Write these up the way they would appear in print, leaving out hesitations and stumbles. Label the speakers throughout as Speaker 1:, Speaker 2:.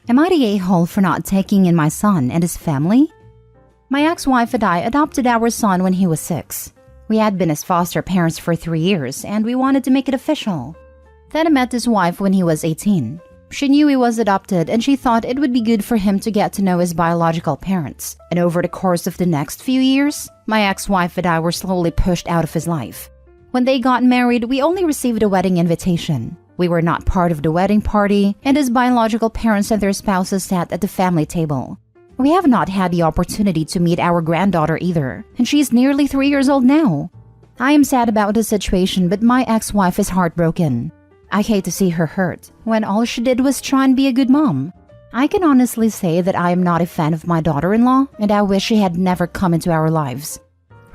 Speaker 1: Am I the a-hole for not taking in my son and his family? My ex-wife and I adopted our son when he was 6. We had been his foster parents for 3 years and we wanted to make it official. Then I met his wife when he was 18. She knew he was adopted and she thought it would be good for him to get to know his biological parents. And over the course of the next few years, my ex-wife and I were slowly pushed out of his life. When they got married, we only received a wedding invitation. We were not part of the wedding party, and his biological parents and their spouses sat at the family table. We have not had the opportunity to meet our granddaughter either, and she's nearly 3 years old now. I am sad about the situation, but my ex-wife is heartbroken. I hate to see her hurt, when all she did was try and be a good mom. I can honestly say that I am not a fan of my daughter-in-law, and I wish she had never come into our lives.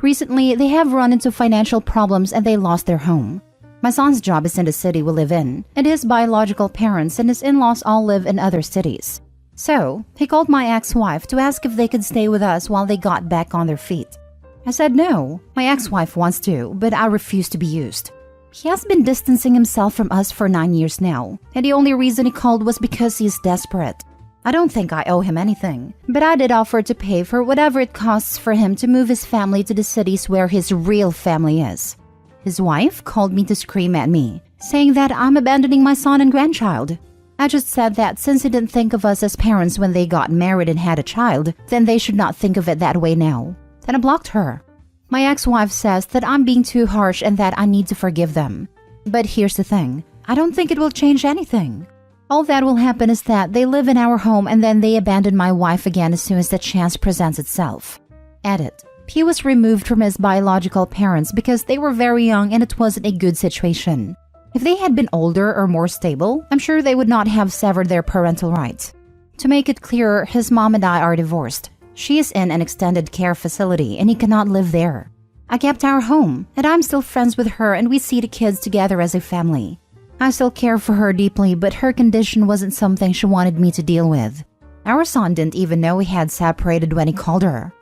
Speaker 1: Recently, they have run into financial problems and they lost their home. My son's job is in the city we live in, and his biological parents and his in-laws all live in other cities. So, he called my ex-wife to ask if they could stay with us while they got back on their feet. I said no, my ex-wife wants to, but I refuse to be used. He has been distancing himself from us for 9 years now, and the only reason he called was because he's desperate. I don't think I owe him anything, but I did offer to pay for whatever it costs for him to move his family to the cities where his real family is. His wife called me to scream at me, saying that I'm abandoning my son and grandchild. I just said that since he didn't think of us as parents when they got married and had a child, then they should not think of it that way now. Then I blocked her. My ex-wife says that I'm being too harsh and that I need to forgive them. But here's the thing, I don't think it will change anything. All that will happen is that they live in our home and then they abandon my wife again as soon as the chance presents itself. Edit. He was removed from his biological parents because they were very young and it wasn't a good situation. If they had been older or more stable, I'm sure they would not have severed their parental rights. To make it clearer, his mom and I are divorced. She is in an extended care facility and he cannot live there. I kept our home, and I'm still friends with her and we see the kids together as a family. I still care for her deeply, but her condition wasn't something she wanted me to deal with. Our son didn't even know we had separated when he called her.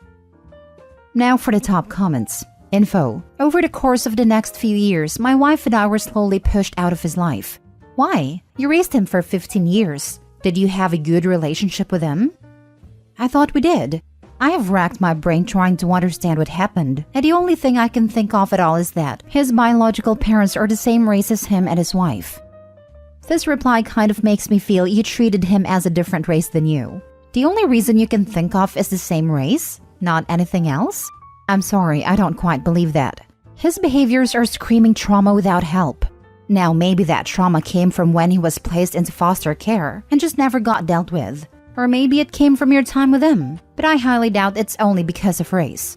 Speaker 1: Now for the top comments. Info. Over the course of the next few years, my wife and I were slowly pushed out of his life. Why? You raised him for 15 years. Did you have a good relationship with him? I thought we did. I have racked my brain trying to understand what happened, and the only thing I can think of at all is that his biological parents are the same race as him and his wife. This reply kind of makes me feel you treated him as a different race than you. The only reason you can think of is the same race? Not anything else? I'm sorry, I don't quite believe that. His behaviors are screaming trauma without help. Now maybe that trauma came from when he was placed into foster care and just never got dealt with. Or maybe it came from your time with him, but I highly doubt it's only because of race.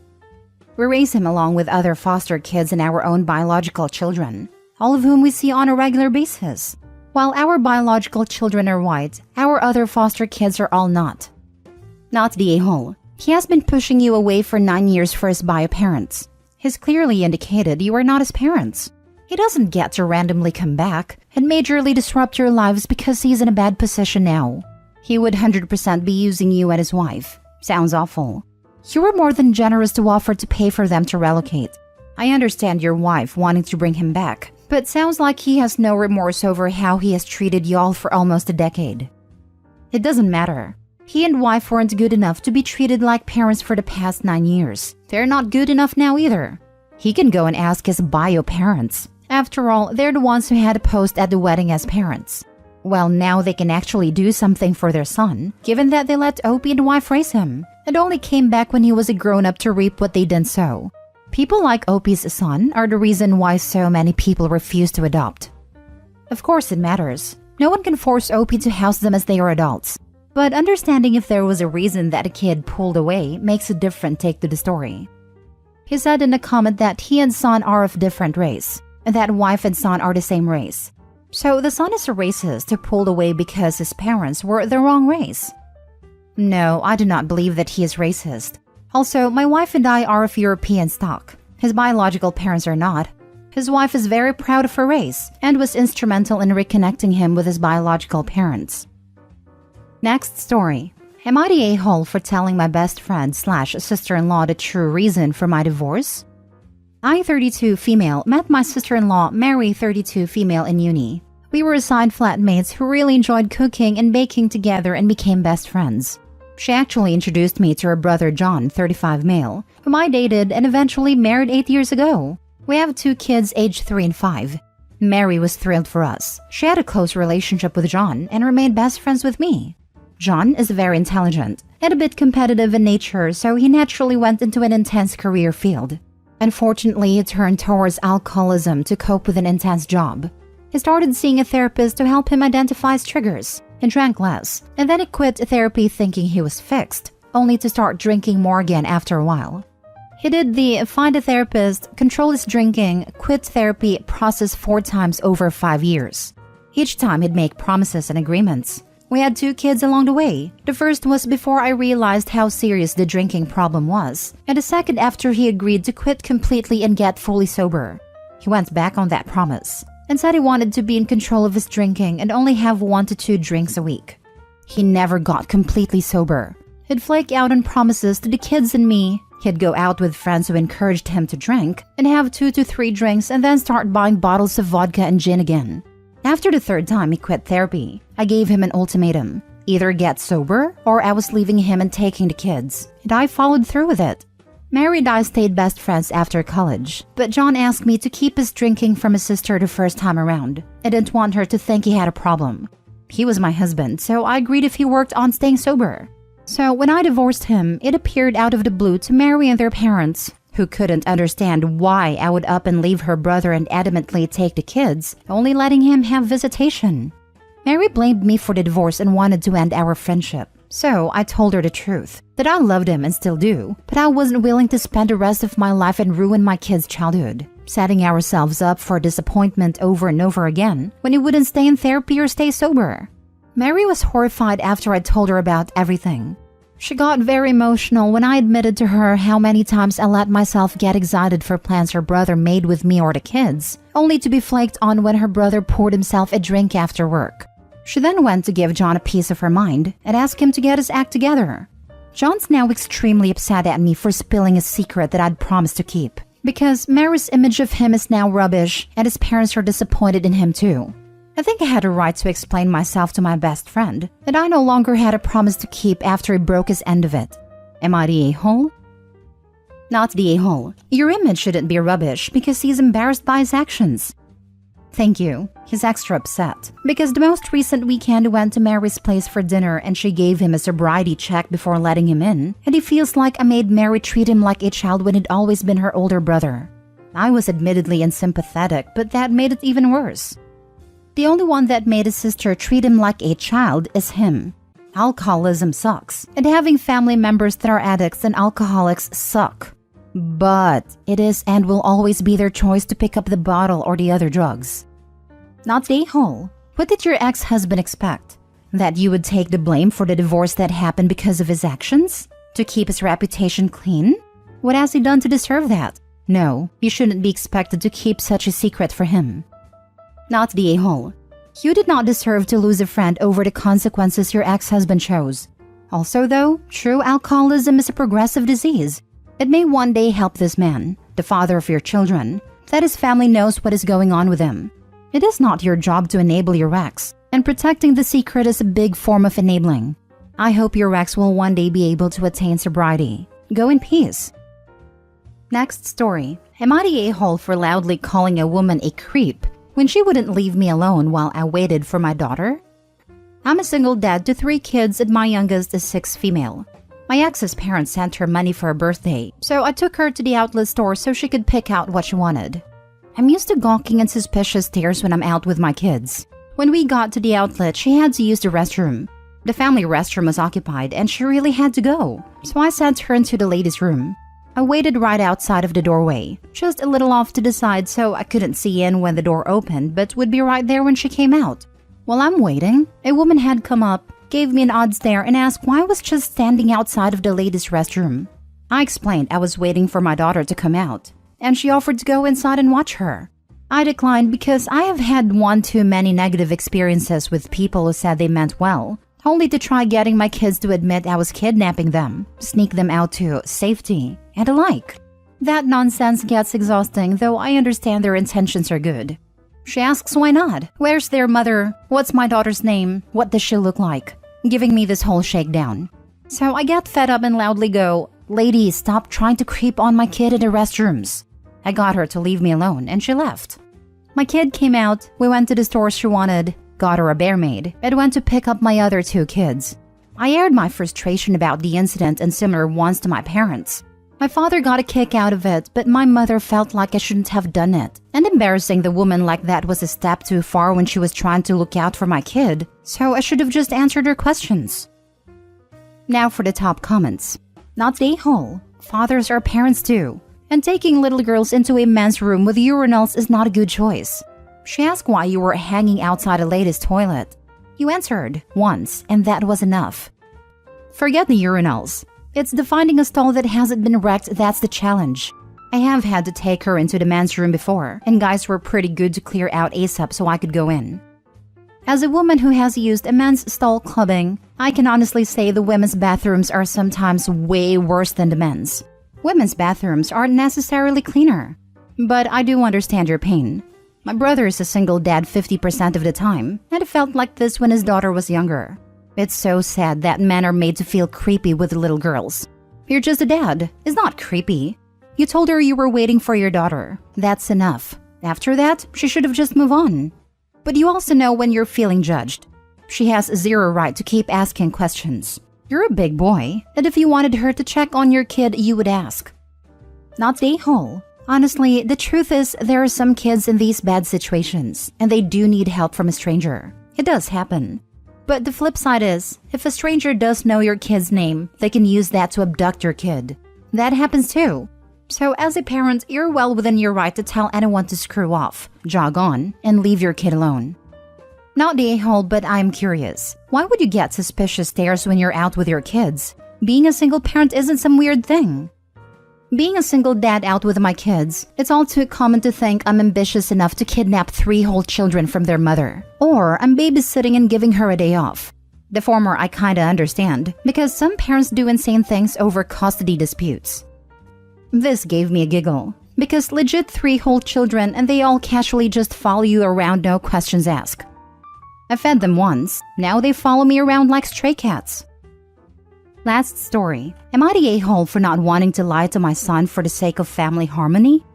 Speaker 1: We raise him along with other foster kids and our own biological children, all of whom we see on a regular basis. While our biological children are white, our other foster kids are all not. Not the a-hole. He has been pushing you away for 9 years for his BioParents. He's clearly indicated you are not his parents. He doesn't get to randomly come back and majorly disrupt your lives because he's in a bad position now. He would 100% be using you and his wife. Sounds awful. You were more than generous to offer to pay for them to relocate. I understand your wife wanting to bring him back, but sounds like he has no remorse over how he has treated y'all for almost a decade. It doesn't matter. He and wife weren't good enough to be treated like parents for the past 9 years. They're not good enough now either. He can go and ask his BioParents. After all, they're the ones who had a post at the wedding as parents. Well, now they can actually do something for their son, given that they let Opie and wife raise him, and only came back when he was a grown-up to reap what they didn't sow. People like Opie's son are the reason why so many people refuse to adopt. Of course it matters. No one can force Opie to house them as they are adults. But understanding if there was a reason that a kid pulled away makes a different take to the story. He said in a comment that he and son are of different race, and that wife and son are the same race. So the son is a racist who pulled away because his parents were the wrong race. No, I do not believe that he is racist. Also, my wife and I are of European stock. His biological parents are not. His wife is very proud of her race and was instrumental in reconnecting him with his biological parents. Next story. Am I the a-hole for telling my best friend / sister-in-law the true reason for my divorce? I, 32 female, met my sister-in-law, Mary, 32 female, in uni. We were assigned flatmates who really enjoyed cooking and baking together and became best friends. She actually introduced me to her brother John, 35 male, whom I dated and eventually married 8 years ago. We have 2 kids aged 3 and 5. Mary was thrilled for us. She had a close relationship with John and remained best friends with me. John is very intelligent and a bit competitive in nature, so he naturally went into an intense career field. Unfortunately, he turned towards alcoholism to cope with an intense job. He started seeing a therapist to help him identify his triggers and drank less, and then he quit therapy thinking he was fixed, only to start drinking more again after a while. He did the find a therapist, control his drinking, quit therapy process 4 times over 5 years. Each time he'd make promises and agreements. We had 2 kids along the way. The first was before I realized how serious the drinking problem was, and the second after he agreed to quit completely and get fully sober. He went back on that promise and said he wanted to be in control of his drinking and only have 1 to 2 drinks a week. He never got completely sober. He'd flake out on promises to the kids and me. He'd go out with friends who encouraged him to drink and have 2 to 3 drinks and then start buying bottles of vodka and gin again. After the 3rd time he quit therapy, I gave him an ultimatum. Either get sober or I was leaving him and taking the kids. And I followed through with it. Mary and I stayed best friends after college, but John asked me to keep his drinking from his sister the first time around. I didn't want her to think he had a problem. He was my husband, so I agreed if he worked on staying sober. So when I divorced him, it appeared out of the blue to Mary and their parents, who couldn't understand why I would up and leave her brother and adamantly take the kids, only letting him have visitation. Mary blamed me for the divorce and wanted to end our friendship. So I told her the truth, that I loved him and still do, but I wasn't willing to spend the rest of my life and ruin my kids' childhood, setting ourselves up for disappointment over and over again when he wouldn't stay in therapy or stay sober. Mary was horrified after I told her about everything. She got very emotional when I admitted to her how many times I let myself get excited for plans her brother made with me or the kids, only to be flaked on when her brother poured himself a drink after work. She then went to give John a piece of her mind and asked him to get his act together. John's now extremely upset at me for spilling a secret that I'd promised to keep, because Mary's image of him is now rubbish and his parents are disappointed in him too. I think I had a right to explain myself to my best friend, and I no longer had a promise to keep after he broke his end of it. Am I the a-hole? Not the a-hole. Your image shouldn't be rubbish because he's embarrassed by his actions. Thank you. He's extra upset because the most recent weekend he went to Mary's place for dinner and she gave him a sobriety check before letting him in, and he feels like I made Mary treat him like a child when he'd always been her older brother. I was admittedly unsympathetic, but that made it even worse. The only one that made his sister treat him like a child is him. Alcoholism sucks, and having family members that are addicts and alcoholics suck. But it is and will always be their choice to pick up the bottle or the other drugs. Not the a-hole. What did your ex-husband expect? That you would take the blame for the divorce that happened because of his actions? To keep his reputation clean? What has he done to deserve that? No, you shouldn't be expected to keep such a secret for him. Not the a-hole. You did not deserve to lose a friend over the consequences your ex-husband chose. Also though, true alcoholism is a progressive disease. It may one day help this man, the father of your children, that his family knows what is going on with him. It is not your job to enable your ex, and protecting the secret is a big form of enabling. I hope your ex will one day be able to attain sobriety. Go in peace. Next story. Am I the a-hole for loudly calling a woman a creep when she wouldn't leave me alone while I waited for my daughter? I'm a single dad to 3 kids and my youngest is 6 female. My ex's parents sent her money for her birthday, so I took her to the outlet store so she could pick out what she wanted. I'm used to gawking and suspicious stares when I'm out with my kids. When we got to the outlet, she had to use the restroom. The family restroom was occupied and she really had to go, so I sent her into the ladies' room. I waited right outside of the doorway, just a little off to the side so I couldn't see in when the door opened but would be right there when she came out. While I'm waiting, a woman had come up, gave me an odd stare and asked why I was just standing outside of the ladies' restroom. I explained I was waiting for my daughter to come out, and she offered to go inside and watch her. I declined because I have had one too many negative experiences with people who said they meant well, only to try getting my kids to admit I was kidnapping them, sneak them out to safety, and the like. That nonsense gets exhausting, though I understand their intentions are good. She asks why not? Where's their mother? What's my daughter's name? What does she look like? Giving me this whole shakedown. So I get fed up and loudly go, "Lady, stop trying to creep on my kid in the restrooms." I got her to leave me alone and she left. My kid came out, we went to the store she wanted, got her a bear maid, and went to pick up my other 2 kids. I aired my frustration about the incident and similar ones to my parents. My father got a kick out of it, but my mother felt like I shouldn't have done it. And embarrassing the woman like that was a step too far when she was trying to look out for my kid, so I should have just answered her questions. Now for the top comments. Not the a-hole. Fathers are parents too. And taking little girls into a men's room with urinals is not a good choice. She asked why you were hanging outside a lady's toilet. You answered once, and that was enough. Forget the urinals. It's the finding a stall that hasn't been wrecked that's the challenge. I have had to take her into the men's room before, and guys were pretty good to clear out ASAP so I could go in. As a woman who has used a men's stall clubbing, I can honestly say the women's bathrooms are sometimes way worse than the men's. Women's bathrooms aren't necessarily cleaner. But I do understand your pain. My brother is a single dad 50% of the time, and it felt like this when his daughter was younger. It's so sad that men are made to feel creepy with little girls. You're just a dad. It's not creepy. You told her you were waiting for your daughter. That's enough. After that, she should have just moved on. But you also know when you're feeling judged. She has zero right to keep asking questions. You're a big boy, and if you wanted her to check on your kid, you would ask. Not the a-hole. Honestly, the truth is there are some kids in these bad situations, and they do need help from a stranger. It does happen. But the flip side is, if a stranger does know your kid's name, they can use that to abduct your kid. That happens too. So as a parent, you're well within your right to tell anyone to screw off, jog on, and leave your kid alone. Not the a-hole, but I'm curious. Why would you get suspicious stares when you're out with your kids? Being a single parent isn't some weird thing. Being a single dad out with my kids, it's all too common to think I'm ambitious enough to kidnap 3 whole children from their mother. Or I'm babysitting and giving her a day off. The former I kinda understand, because some parents do insane things over custody disputes. This gave me a giggle, because legit 3 whole children and they all casually just follow you around, no questions asked. I fed them once, now they follow me around like stray cats. Last story. Am I the a-hole for not wanting to lie to my son for the sake of family harmony?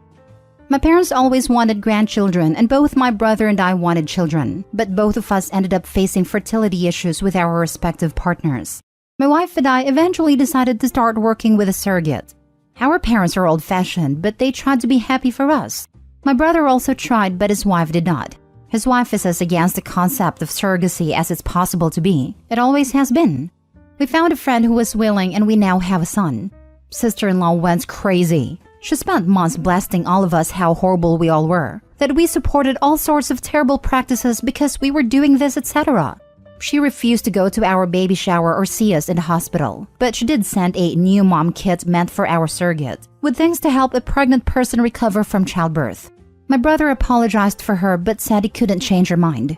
Speaker 1: My parents always wanted grandchildren, and both my brother and I wanted children, but both of us ended up facing fertility issues with our respective partners. My wife and I eventually decided to start working with a surrogate. Our parents are old-fashioned, but they tried to be happy for us. My brother also tried, but his wife did not. His wife is as against the concept of surrogacy as it's possible to be. It always has been. We found a friend who was willing, and we now have a son. Sister-in-law went crazy. She spent months blasting all of us how horrible we all were, that we supported all sorts of terrible practices because we were doing this, etc. She refused to go to our baby shower or see us in the hospital, but she did send a new mom kit meant for our surrogate, with things to help a pregnant person recover from childbirth. My brother apologized for her but said he couldn't change her mind.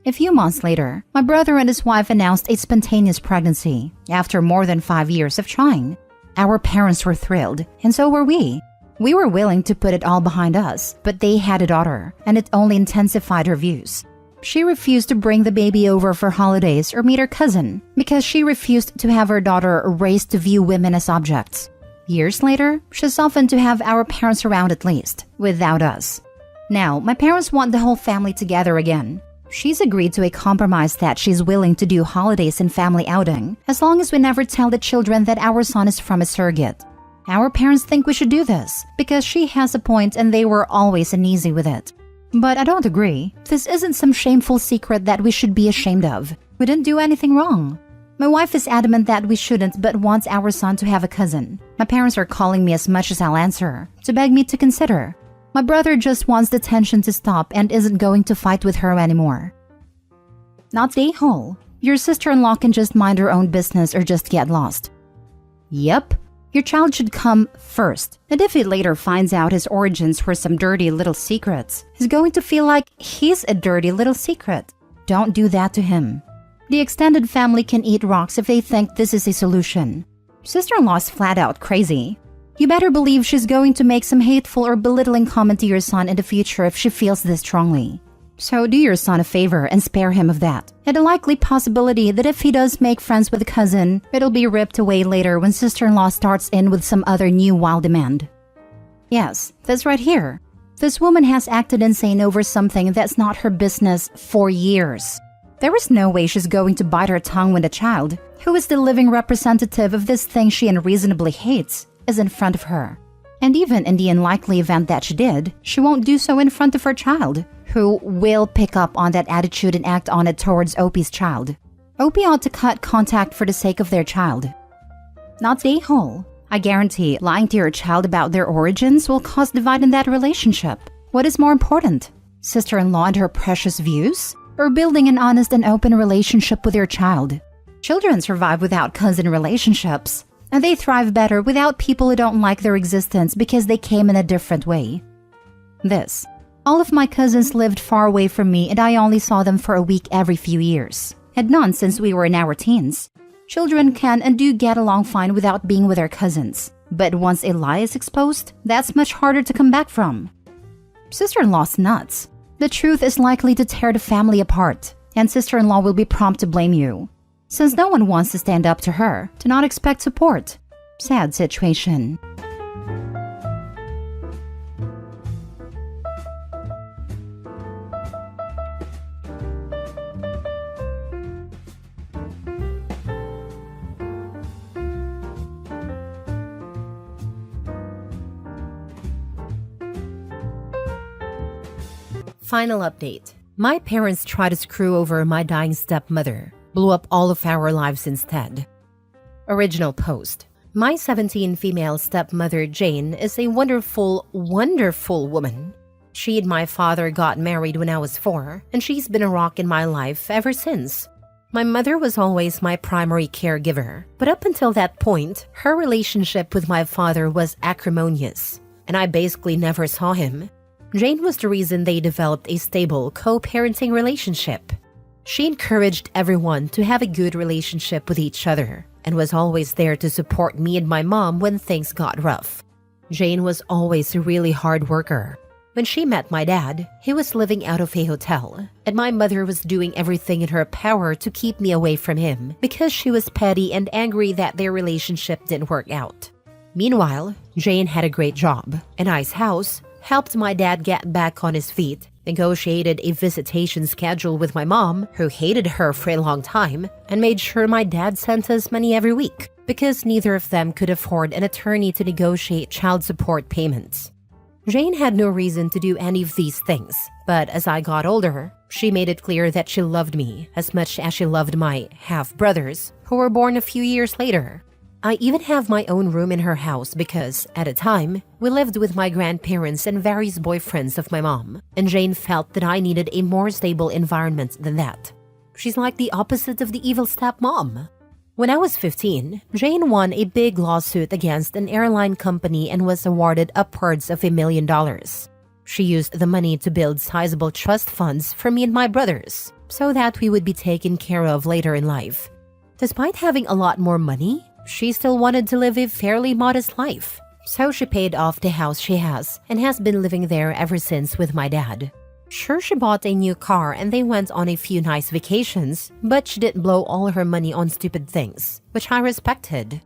Speaker 1: A few months later, my brother and his wife announced a spontaneous pregnancy after more than 5 years of trying. Our parents were thrilled, and so were we. We were willing to put it all behind us, but they had a daughter, and it only intensified her views. She refused to bring the baby over for holidays or meet her cousin because she refused to have her daughter raised to view women as objects. Years later, she softened to have our parents around at least, without us. Now, my parents want the whole family together again. She's agreed to a compromise that she's willing to do holidays and family outing, as long as we never tell the children that our son is from a surrogate. Our parents think we should do this, because she has a point and they were always uneasy with it. But I don't agree. This isn't some shameful secret that we should be ashamed of. We didn't do anything wrong. My wife is adamant that we shouldn't but wants our son to have a cousin. My parents are calling me as much as I'll answer, to beg me to consider. My brother just wants the tension to stop and isn't going to fight with her anymore. Not the a-hole. Your sister-in-law can just mind her own business or just get lost. Yep. Your child should come first. And if he later finds out his origins were some dirty little secrets, he's going to feel like he's a dirty little secret. Don't do that to him. The extended family can eat rocks if they think this is a solution. Sister-in-law is flat out crazy. You better believe she's going to make some hateful or belittling comment to your son in the future if she feels this strongly. So do your son a favor and spare him of that. And a likely possibility that if he does make friends with a cousin, it'll be ripped away later when sister-in-law starts in with some other new wild demand. Yes, that's right here. This woman has acted insane over something that's not her business for years. There is no way she's going to bite her tongue when the child, who is the living representative of this thing she unreasonably hates, is in front of her. And even in the unlikely event that she did, she won't do so in front of her child, who will pick up on that attitude and act on it towards Opie's child. Opie ought to cut contact for the sake of their child. Not the a-hole. I guarantee lying to your child about their origins will cause divide in that relationship. What is more important? Sister-in-law and her precious views? Or building an honest and open relationship with your child? Children survive without cousin relationships, and they thrive better without people who don't like their existence because they came in a different way. All of my cousins lived far away from me and I only saw them for a week every few years, and none since we were in our teens. Children can and do get along fine without being with their cousins, but once a lie is exposed, that's much harder to come back from. Sister-in-law's nuts. The truth is likely to tear the family apart, and sister-in-law will be prompt to blame you. Since no one wants to stand up to her, do not expect support. Sad situation.
Speaker 2: Final update. My parents tried to screw over my dying stepmother, blew up all of our lives instead. Original post. My 17 female stepmother Jane is a wonderful, wonderful woman. She and my father got married when I was 4, and she's been a rock in my life ever since. My mother was always my primary caregiver, but up until that point, her relationship with my father was acrimonious, and I basically never saw him. Jane was the reason they developed a stable co-parenting relationship. She encouraged everyone to have a good relationship with each other and was always there to support me and my mom when things got rough. Jane was always a really hard worker. When she met my dad, he was living out of a hotel, and my mother was doing everything in her power to keep me away from him because she was petty and angry that their relationship didn't work out. Meanwhile, Jane had a great job, a nice house, helped my dad get back on his feet, negotiated a visitation schedule with my mom, who hated her for a long time, and made sure my dad sent us money every week because neither of them could afford an attorney to negotiate child support payments. Jane had no reason to do any of these things, but as I got older, she made it clear that she loved me as much as she loved my half-brothers, who were born a few years later. I even have my own room in her house because, at a time, we lived with my grandparents and various boyfriends of my mom, and Jane felt that I needed a more stable environment than that. She's like the opposite of the evil stepmom. When I was 15, Jane won a big lawsuit against an airline company and was awarded upwards of $1 million. She used the money to build sizable trust funds for me and my brothers, so that we would be taken care of later in life. Despite having a lot more money, she still wanted to live a fairly modest life, so she paid off the house she has and has been living there ever since with my dad. Sure, she bought a new car and they went on a few nice vacations, but she didn't blow all her money on stupid things, which I respected.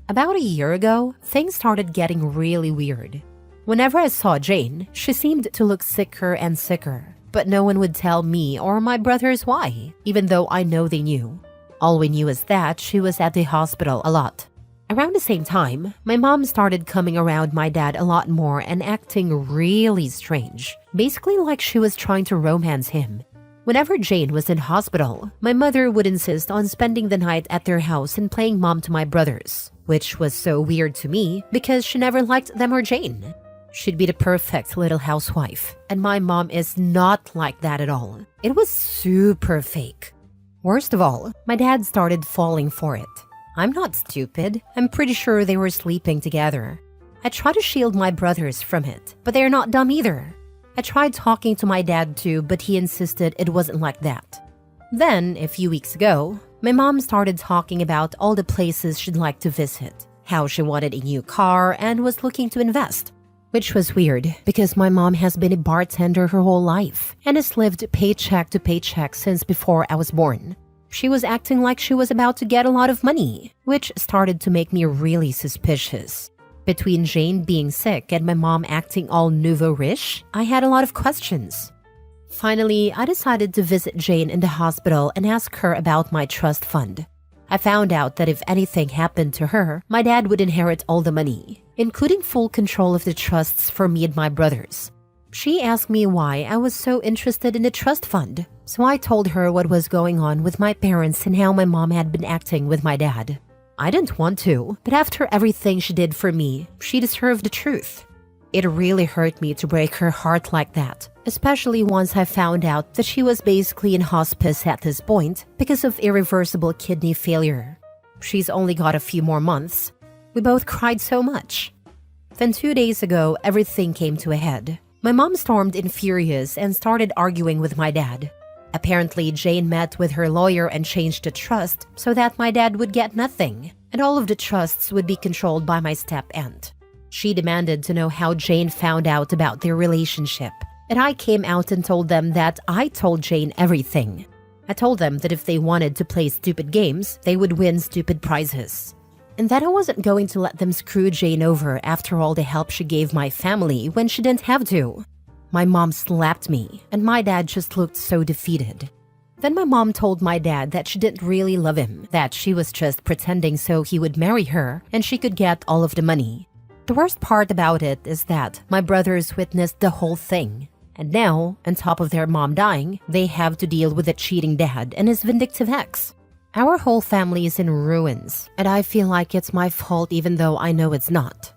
Speaker 2: About a year ago, things started getting really weird. Whenever I saw Jane, she seemed to look sicker and sicker, but no one would tell me or my brothers why, even though I know they knew. All we knew is that she was at the hospital a lot. Around the same time, my mom started coming around my dad a lot more and acting really strange, basically like she was trying to romance him. Whenever Jane was in hospital, my mother would insist on spending the night at their house and playing mom to my brothers, which was so weird to me because she never liked them or Jane. She'd be the perfect little housewife, and my mom is not like that at all. It was super fake. Worst of all, my dad started falling for it. I'm not stupid. I'm pretty sure they were sleeping together. I tried to shield my brothers from it, but they're not dumb either. I tried talking to my dad too, but he insisted it wasn't like that. Then, a few weeks ago, my mom started talking about all the places she'd like to visit, how she wanted a new car and was looking to invest. which was weird because my mom has been a bartender her whole life and has lived paycheck to paycheck since before I was born. She was acting like she was about to get a lot of money, which started to make me really suspicious. Between Jane being sick and my mom acting all nouveau-riche, I had a lot of questions. Finally, I decided to visit Jane in the hospital and ask her about my trust fund. I found out that if anything happened to her, my dad would inherit all the money, including full control of the trusts for me and my brothers. She asked me why I was so interested in the trust fund, so I told her what was going on with my parents and how my mom had been acting with my dad. I didn't want to, but after everything she did for me, she deserved the truth. It really hurt me to break her heart like that, especially once I found out that she was basically in hospice at this point because of irreversible kidney failure. She's only got a few more months. We both cried so much. Then 2 days ago, everything came to a head. My mom stormed in furious and started arguing with my dad. Apparently, Jane met with her lawyer and changed the trust so that my dad would get nothing, and all of the trusts would be controlled by my step-aunt. She demanded to know how Jane found out about their relationship, and I came out and told them that I told Jane everything. I told them that if they wanted to play stupid games, they would win stupid prizes. And that I wasn't going to let them screw Jane over after all the help she gave my family when she didn't have to. My mom slapped me, and my dad just looked so defeated. Then my mom told my dad that she didn't really love him, that she was just pretending so he would marry her and she could get all of the money. The worst part about it is that my brothers witnessed the whole thing. And now, on top of their mom dying, they have to deal with a cheating dad and his vindictive ex. Our whole family is in ruins, and I feel like it's my fault even though I know it's not.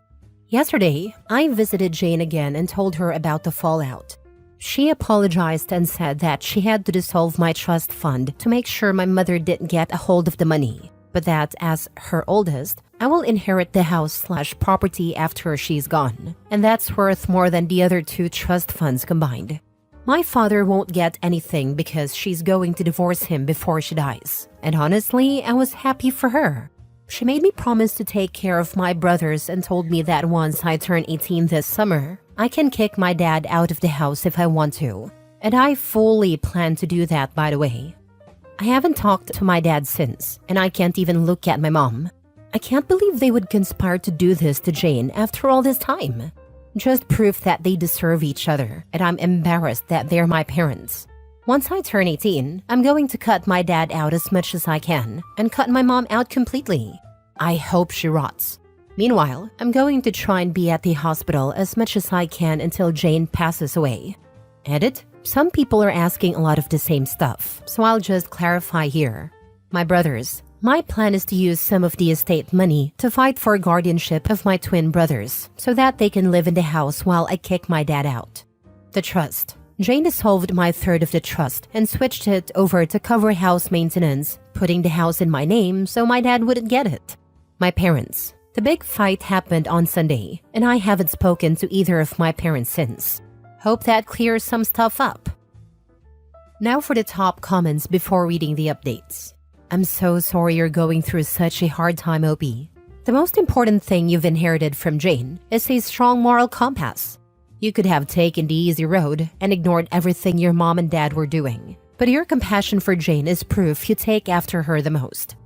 Speaker 2: Yesterday, I visited Jane again and told her about the fallout. She apologized and said that she had to dissolve my trust fund to make sure my mother didn't get a hold of the money, but that as her oldest, I will inherit the house/property after she's gone, and that's worth more than the other 2 trust funds combined. My father won't get anything because she's going to divorce him before she dies, and honestly, I was happy for her. She made me promise to take care of my brothers and told me that once I turn 18 this summer, I can kick my dad out of the house if I want to, and I fully plan to do that, by the way. I haven't talked to my dad since, and I can't even look at my mom. I can't believe they would conspire to do this to Jane after all this time. Just proof that they deserve each other, and I'm embarrassed that they're my parents. Once I turn 18, I'm going to cut my dad out as much as I can and cut my mom out completely. I hope she rots. Meanwhile, I'm going to try and be at the hospital as much as I can until Jane passes away. Edit? Some people are asking a lot of the same stuff, so I'll just clarify here. My brothers, my plan is to use some of the estate money to fight for guardianship of my twin brothers so that they can live in the house while I kick my dad out. The trust. Jane dissolved my third of the trust and switched it over to cover house maintenance, putting the house in my name so my dad wouldn't get it. My parents. The big fight happened on Sunday, and I haven't spoken to either of my parents since. Hope that clears some stuff up. Now for the top comments before reading the updates. I'm so sorry you're going through such a hard time, OP. The most important thing you've inherited from Jane is a strong moral compass. You could have taken the easy road and ignored everything your mom and dad were doing, but your compassion for Jane is proof you take after her the most.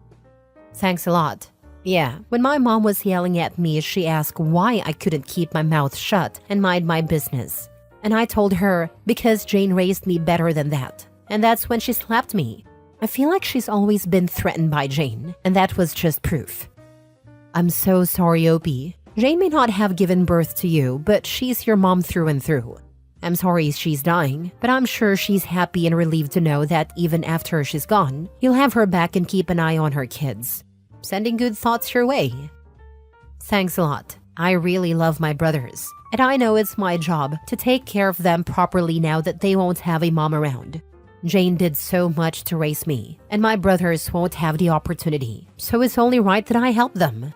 Speaker 2: Thanks a lot. Yeah, when my mom was yelling at me, she asked why I couldn't keep my mouth shut and mind my business. And I told her, because Jane raised me better than that. And that's when she slapped me. I feel like she's always been threatened by Jane, and that was just proof. I'm so sorry, OP. Jane may not have given birth to you, but she's your mom through and through. I'm sorry she's dying, but I'm sure she's happy and relieved to know that even after she's gone, you'll have her back and keep an eye on her kids. Sending good thoughts your way. Thanks a lot. I really love my brothers, and I know it's my job to take care of them properly now that they won't have a mom around. Jane did so much to raise me, and my brothers won't have the opportunity, so it's only right that I help them.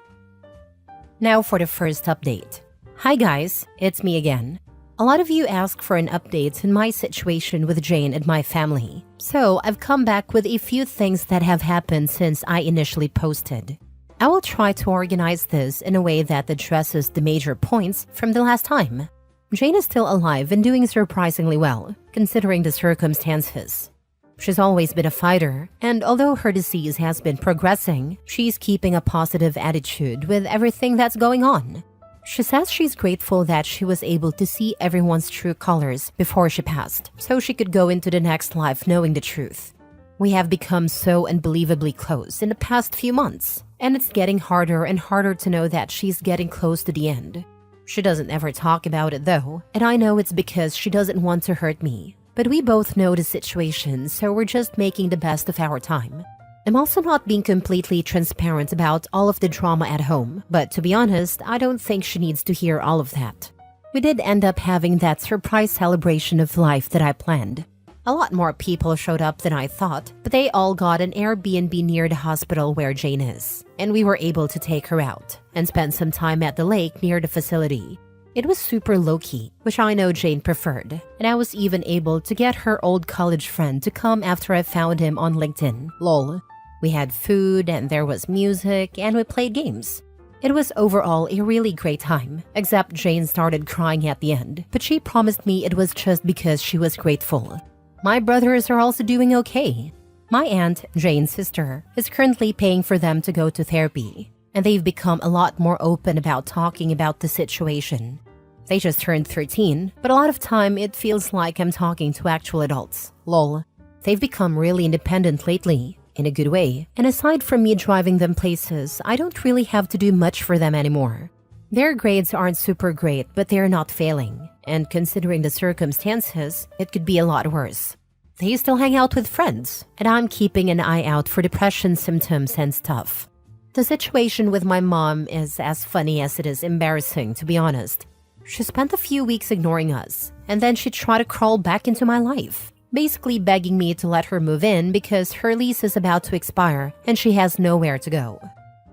Speaker 2: Now for the first update. Hi guys, it's me again. A lot of you ask for an update in my situation with Jane and my family, so I've come back with a few things that have happened since I initially posted. I will try to organize this in a way that addresses the major points from the last time. Jane is still alive and doing surprisingly well, considering the circumstances. She's always been a fighter, and although her disease has been progressing, she's keeping a positive attitude with everything that's going on. She says she's grateful that she was able to see everyone's true colors before she passed, so she could go into the next life knowing the truth. We have become so unbelievably close in the past few months, and it's getting harder and harder to know that she's getting close to the end. She doesn't ever talk about it though, and I know it's because she doesn't want to hurt me. But we both know the situation, so we're just making the best of our time. I'm also not being completely transparent about all of the drama at home, but to be honest, I don't think she needs to hear all of that. We did end up having that surprise celebration of life that I planned. A lot more people showed up than I thought, but they all got an Airbnb near the hospital where Jane is, and we were able to take her out and spend some time at the lake near the facility. It was super low-key, which I know Jane preferred, and I was even able to get her old college friend to come after I found him on LinkedIn, lol. We had food, and there was music, and we played games. It was overall a really great time, except Jane started crying at the end, but she promised me it was just because she was grateful. My brothers are also doing okay. My aunt, Jane's sister, is currently paying for them to go to therapy, and they've become a lot more open about talking about the situation. They just turned 13, but a lot of time it feels like I'm talking to actual adults, lol. They've become really independent lately, in a good way, and aside from me driving them places, I don't really have to do much for them anymore. Their grades aren't super great, but they're not failing, and considering the circumstances, it could be a lot worse. They still hang out with friends, and I'm keeping an eye out for depression symptoms and stuff. The situation with my mom is as funny as it is embarrassing, to be honest. She spent a few weeks ignoring us, and then she tried to crawl back into my life, basically begging me to let her move in because her lease is about to expire and she has nowhere to go.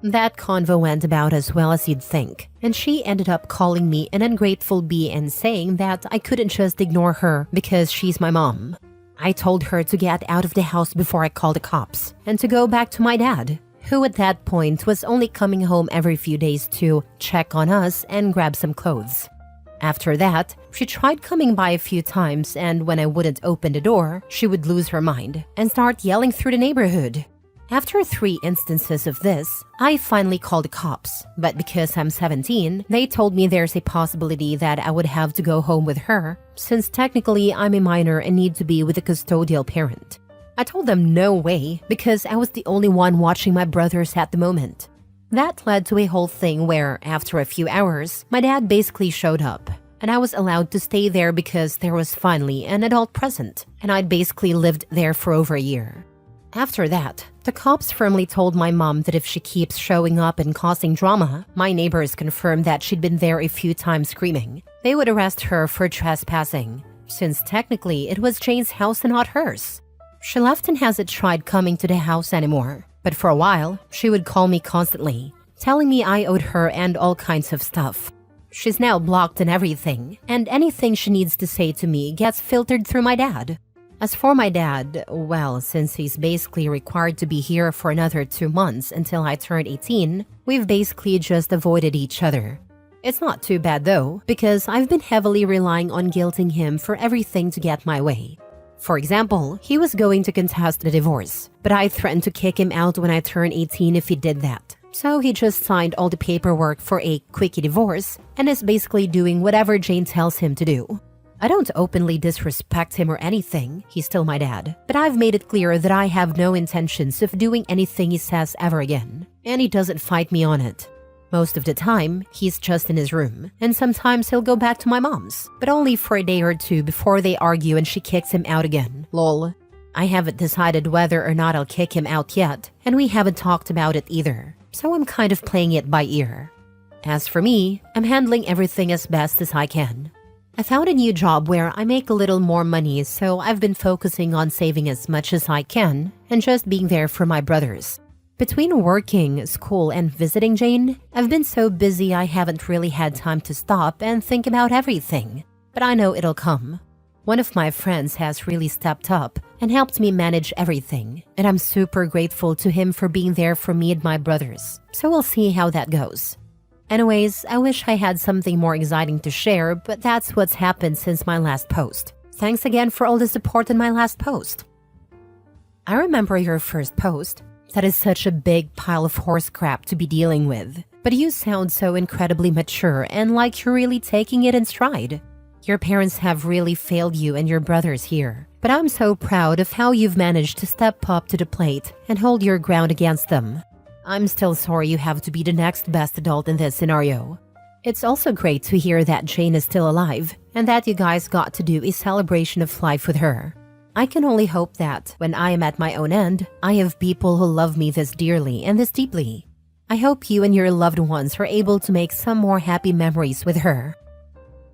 Speaker 2: That convo went about as well as you'd think, and she ended up calling me an ungrateful bee and saying that I couldn't just ignore her because she's my mom. I told her to get out of the house before I called the cops, and to go back to my dad, who at that point was only coming home every few days to check on us and grab some clothes. After that, she tried coming by a few times, and when I wouldn't open the door, she would lose her mind and start yelling through the neighborhood. After 3 instances of this, I finally called the cops, but because I'm 17, they told me there's a possibility that I would have to go home with her, since technically I'm a minor and need to be with a custodial parent. I told them no way, because I was the only one watching my brothers at the moment. That led to a whole thing where, after a few hours, my dad basically showed up, and I was allowed to stay there because there was finally an adult present, and I'd basically lived there for over a year. After that, the cops firmly told my mom that if she keeps showing up and causing drama, my neighbors confirmed that she'd been there a few times screaming. They would arrest her for trespassing, since technically it was Jane's house and not hers. She left and hasn't tried coming to the house anymore, but for a while, she would call me constantly, telling me I owed her and all kinds of stuff. She's now blocked and everything, and anything she needs to say to me gets filtered through my dad. As for my dad, well, since he's basically required to be here for another 2 months until I turn 18, we've basically just avoided each other. It's not too bad though, because I've been heavily relying on guilting him for everything to get my way. For example, he was going to contest the divorce, but I threatened to kick him out when I turned 18 if he did that. So he just signed all the paperwork for a quickie divorce and is basically doing whatever Jane tells him to do. I don't openly disrespect him or anything, he's still my dad, but I've made it clear that I have no intentions of doing anything he says ever again, and he doesn't fight me on it. Most of the time, he's just in his room, and sometimes he'll go back to my mom's, but only for a day or 2 before they argue and she kicks him out again, lol. I haven't decided whether or not I'll kick him out yet, and we haven't talked about it either, so I'm kind of playing it by ear. As for me, I'm handling everything as best as I can. I found a new job where I make a little more money, so I've been focusing on saving as much as I can and just being there for my brothers. Between working, school, and visiting Jane, I've been so busy I haven't really had time to stop and think about everything. But I know it'll come. One of my friends has really stepped up and helped me manage everything, and I'm super grateful to him for being there for me and my brothers, so we'll see how that goes. Anyways, I wish I had something more exciting to share, but that's what's happened since my last post. Thanks again for all the support in my last post. I remember your first post. That is such a big pile of horse crap to be dealing with, but you sound so incredibly mature and like you're really taking it in stride. Your parents have really failed you and your brothers here, but I'm so proud of how you've managed to step up to the plate and hold your ground against them. I'm still sorry you have to be the next best adult in this scenario. It's also great to hear that Jane is still alive and that you guys got to do a celebration of life with her. I can only hope that when I am at my own end, I have people who love me this dearly and this deeply. I hope you and your loved ones are able to make some more happy memories with her.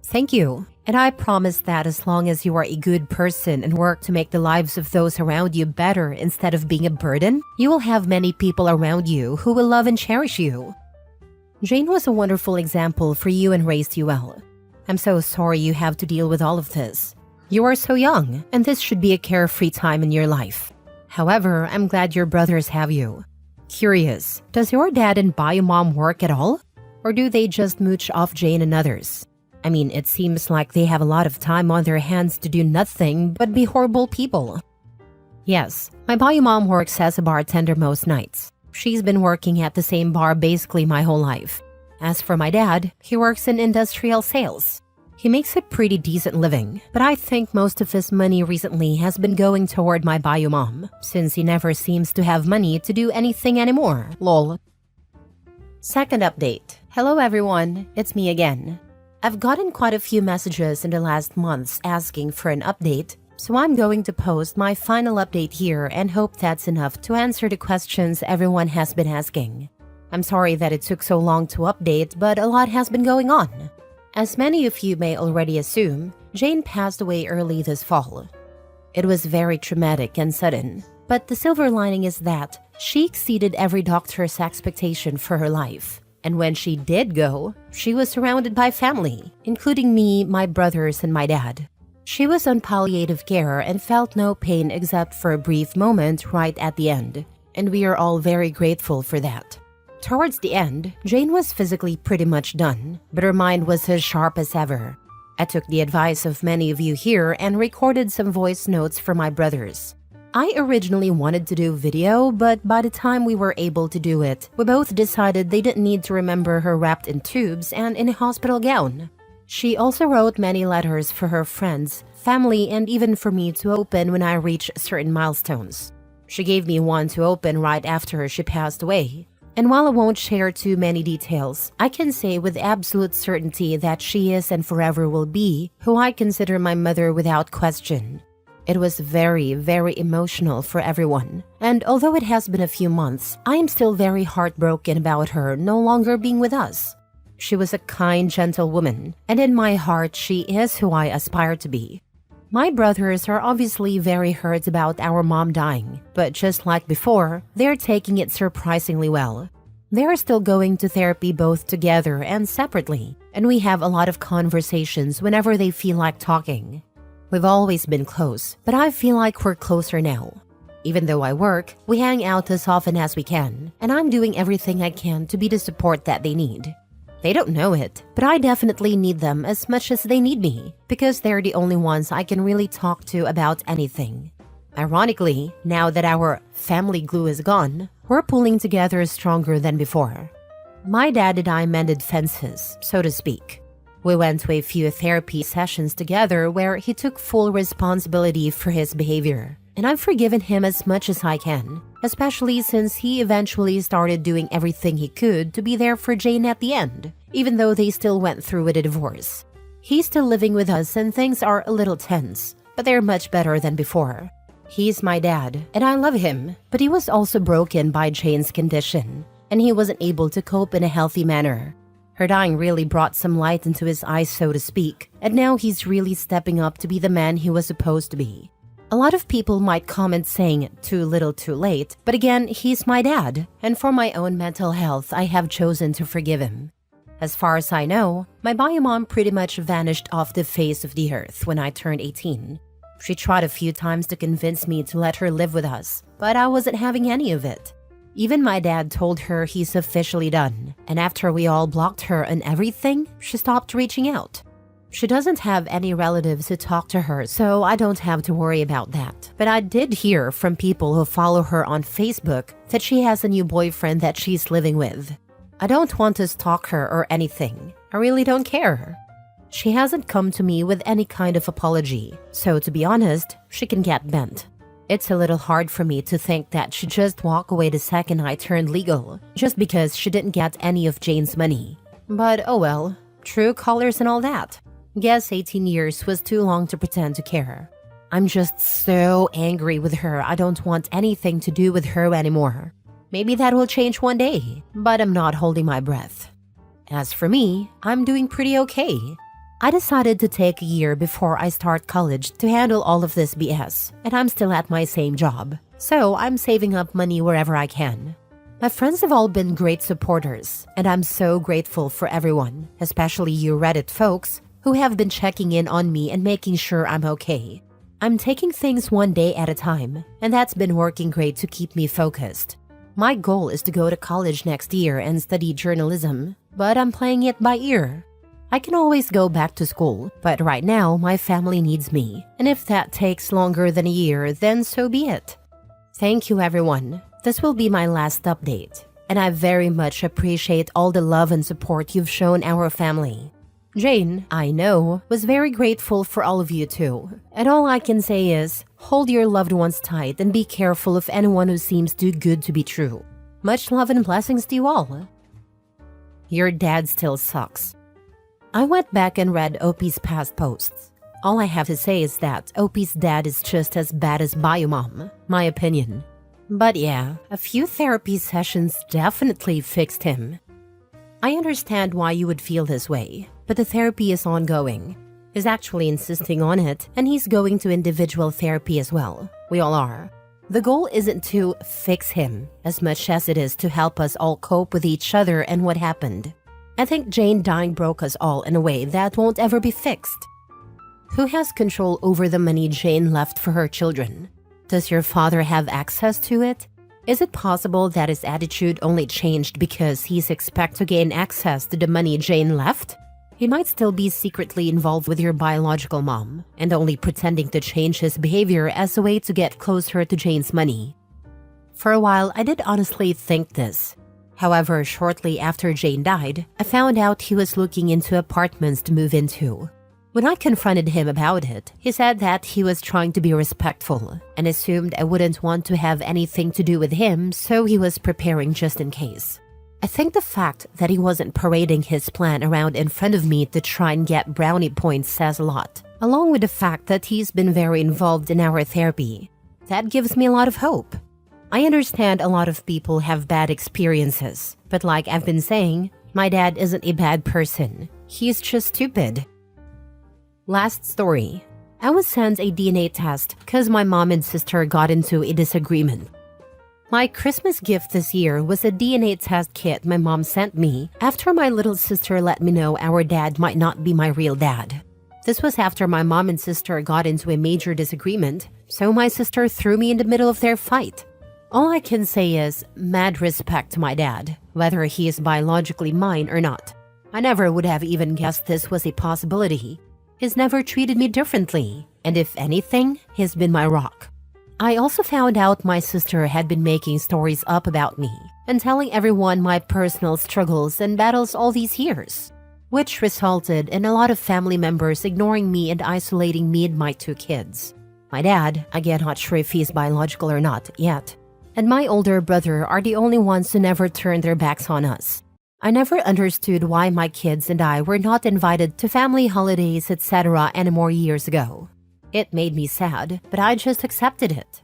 Speaker 2: Thank you, and I promise that as long as you are a good person and work to make the lives of those around you better instead of being a burden, you will have many people around you who will love and cherish you. Jane was a wonderful example for you and raised you well. I'm so sorry you have to deal with all of this. You are so young, and this should be a carefree time in your life. However, I'm glad your brothers have you. Curious, does your dad and bio mom work at all? Or do they just mooch off Jane and others? I mean, it seems like they have a lot of time on their hands to do nothing but be horrible people. Yes, my bio mom works as a bartender most nights. She's been working at the same bar basically my whole life. As for my dad, he works in industrial sales. He makes a pretty decent living, but I think most of his money recently has been going toward my bio mom, since he never seems to have money to do anything anymore, lol. Second update. Hello everyone, it's me again. I've gotten quite a few messages in the last months asking for an update, so I'm going to post my final update here and hope that's enough to answer the questions everyone has been asking. I'm sorry that it took so long to update, but a lot has been going on. As many of you may already assume, Jane passed away early this fall. It was very traumatic and sudden, but the silver lining is that she exceeded every doctor's expectation for her life. And when she did go, she was surrounded by family, including me, my brothers, and my dad. She was on palliative care and felt no pain except for a brief moment right at the end, and we are all very grateful for that. Towards the end, Jane was physically pretty much done, but her mind was as sharp as ever. I took the advice of many of you here and recorded some voice notes for my brothers. I originally wanted to do video, but by the time we were able to do it, we both decided they didn't need to remember her wrapped in tubes and in a hospital gown. She also wrote many letters for her friends, family, and even for me to open when I reached certain milestones. She gave me one to open right after she passed away. And while I won't share too many details, I can say with absolute certainty that she is and forever will be who I consider my mother without question. It was very, very emotional for everyone, and although it has been a few months, I am still very heartbroken about her no longer being with us. She was a kind, gentle woman, and in my heart, she is who I aspire to be. My brothers are obviously very hurt about our mom dying, but just like before, they're taking it surprisingly well. They're still going to therapy both together and separately, and we have a lot of conversations whenever they feel like talking. We've always been close, but I feel like we're closer now. Even though I work, we hang out as often as we can, and I'm doing everything I can to be the support that they need. They don't know it, but I definitely need them as much as they need me, because they're the only ones I can really talk to about anything. Ironically, now that our family glue is gone, we're pulling together stronger than before. My dad and I mended fences, so to speak. We went to a few therapy sessions together where he took full responsibility for his behavior, and I've forgiven him as much as I can, especially since he eventually started doing everything he could to be there for Jane at the end, even though they still went through with a divorce. He's still living with us and things are a little tense, but they're much better than before. He's my dad, and I love him, but he was also broken by Jane's condition, and he wasn't able to cope in a healthy manner. Her dying really brought some light into his eyes, so to speak, and now he's really stepping up to be the man he was supposed to be. A lot of people might comment saying too little too late, but again, he's my dad, and for my own mental health, I have chosen to forgive him. As far as I know, my bio mom pretty much vanished off the face of the earth when I turned 18. She tried a few times to convince me to let her live with us, but I wasn't having any of it. Even my dad told her he's officially done, and after we all blocked her on everything, she stopped reaching out. She doesn't have any relatives who talk to her, so I don't have to worry about that. But I did hear from people who follow her on Facebook that she has a new boyfriend that she's living with. I don't want to stalk her or anything. I really don't care. She hasn't come to me with any kind of apology, so to be honest, she can get bent. It's a little hard for me to think that she'd just walk away the second I turned legal, just because she didn't get any of Jane's money. But oh well, true colors and all that. Guess 18 years was too long to pretend to care. I'm just so angry with her, I don't want anything to do with her anymore. Maybe that will change one day, but I'm not holding my breath. As for me, I'm doing pretty okay. I decided to take a year before I start college to handle all of this BS, and I'm still at my same job, so I'm saving up money wherever I can. My friends have all been great supporters, and I'm so grateful for everyone, especially you Reddit folks, who have been checking in on me and making sure I'm okay. I'm taking things one day at a time, and that's been working great to keep me focused. My goal is to go to college next year and study journalism, but I'm playing it by ear. I can always go back to school, but right now my family needs me, and if that takes longer than a year, then so be it. Thank you everyone. This will be my last update, and I very much appreciate all the love and support you've shown our family. Jane, I know, was very grateful for all of you too, and all I can say is, hold your loved ones tight and be careful of anyone who seems too good to be true. Much love and blessings to you all. Your dad still sucks. I went back and read OP's past posts. All I have to say is that OP's dad is just as bad as BioMom, my opinion. But yeah, a few therapy sessions definitely fixed him. I understand why you would feel this way, but the therapy is ongoing. He's actually insisting on it, and he's going to individual therapy as well. We all are. The goal isn't to fix him as much as it is to help us all cope with each other and what happened. I think Jane dying broke us all in a way that won't ever be fixed. Who has control over the money Jane left for her children? Does your father have access to it? Is it possible that his attitude only changed because he's expected to gain access to the money Jane left? He might still be secretly involved with your biological mom and only pretending to change his behavior as a way to get closer to Jane's money. For a while, I did honestly think this. However, shortly after Jane died, I found out he was looking into apartments to move into. When I confronted him about it, he said that he was trying to be respectful and assumed I wouldn't want to have anything to do with him, so he was preparing just in case. I think the fact that he wasn't parading his plan around in front of me to try and get brownie points says a lot, along with the fact that he's been very involved in our therapy. That gives me a lot of hope. I understand a lot of people have bad experiences, but like I've been saying, my dad isn't a bad person. He's just stupid. Last story. I was sent a DNA test because my mom and sister got into a disagreement. My Christmas gift this year was a DNA test kit my mom sent me after my little sister let me know our dad might not be my real dad. This was after my mom and sister got into a major disagreement, so my sister threw me in the middle of their fight. All I can say is mad respect to my dad, whether he is biologically mine or not. I never would have even guessed this was a possibility. He's never treated me differently, and if anything, he's been my rock. I also found out my sister had been making stories up about me and telling everyone my personal struggles and battles all these years, which resulted in a lot of family members ignoring me and isolating me and my 2 kids. My dad, again not sure if he's biological or not yet, and my older brother are the only ones who never turned their backs on us. I never understood why my kids and I were not invited to family holidays, etc. anymore years ago. It made me sad, but I just accepted it.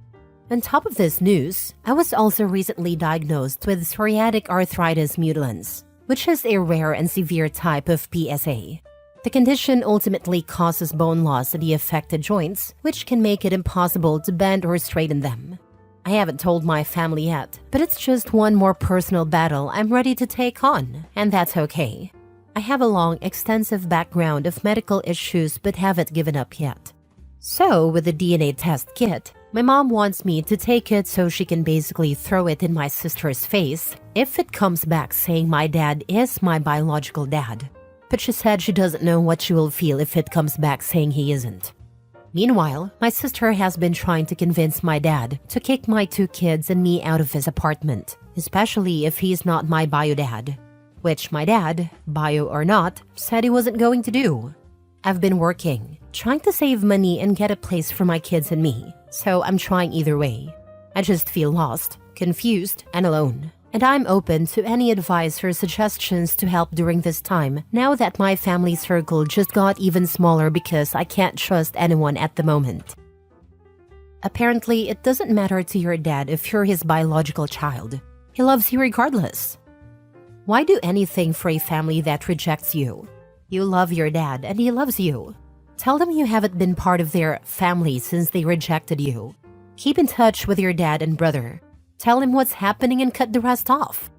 Speaker 2: On top of this news, I was also recently diagnosed with psoriatic arthritis mutilans, which is a rare and severe type of PSA. The condition ultimately causes bone loss in the affected joints, which can make it impossible to bend or straighten them. I haven't told my family yet, but it's just one more personal battle I'm ready to take on, and that's okay. I have a long, extensive background of medical issues but haven't given up yet. So, with the DNA test kit, my mom wants me to take it so she can basically throw it in my sister's face if it comes back saying my dad is my biological dad. But she said she doesn't know what she will feel if it comes back saying he isn't. Meanwhile, my sister has been trying to convince my dad to kick my 2 kids and me out of his apartment, especially if he's not my bio dad, which my dad, bio or not, said he wasn't going to do. I've been working, trying to save money and get a place for my kids and me, so I'm trying either way. I just feel lost, confused, and alone. And I'm open to any advice or suggestions to help during this time now that my family circle just got even smaller because I can't trust anyone at the moment. Apparently, it doesn't matter to your dad if you're his biological child. He loves you regardless. Why do anything for a family that rejects you? You love your dad and he loves you. Tell them you haven't been part of their family since they rejected you. Keep in touch with your dad and brother. Tell him what's happening and cut the rest off.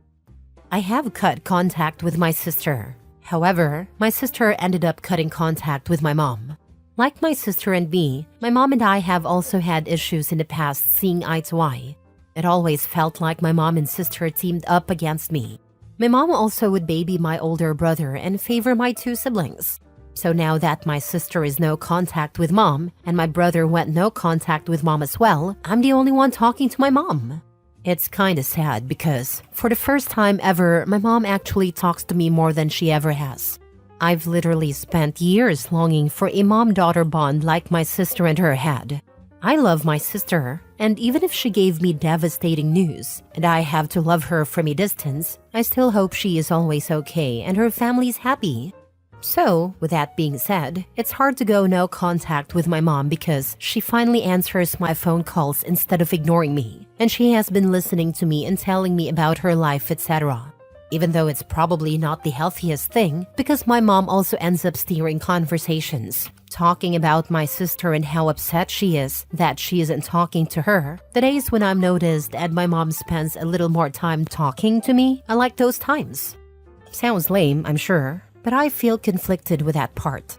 Speaker 2: I have cut contact with my sister. However, my sister ended up cutting contact with my mom. Like my sister and me, my mom and I have also had issues in the past seeing eye to eye. It always felt like my mom and sister teamed up against me. My mom also would baby my older brother and favor my 2 siblings. So now that my sister is no contact with mom and my brother went no contact with mom as well, I'm the only one talking to my mom. It's kinda sad because, for the first time ever, my mom actually talks to me more than she ever has. I've literally spent years longing for a mom-daughter bond like my sister and her had. I love my sister, and even if she gave me devastating news, and I have to love her from a distance, I still hope she is always okay and her family's happy. So, with that being said, it's hard to go no contact with my mom because she finally answers my phone calls instead of ignoring me, and she has been listening to me and telling me about her life, etc. Even though it's probably not the healthiest thing, because my mom also ends up steering conversations, talking about my sister and how upset she is that she isn't talking to her. The days when I'm noticed and my mom spends a little more time talking to me, I like those times. Sounds lame, I'm sure, but I feel conflicted with that part.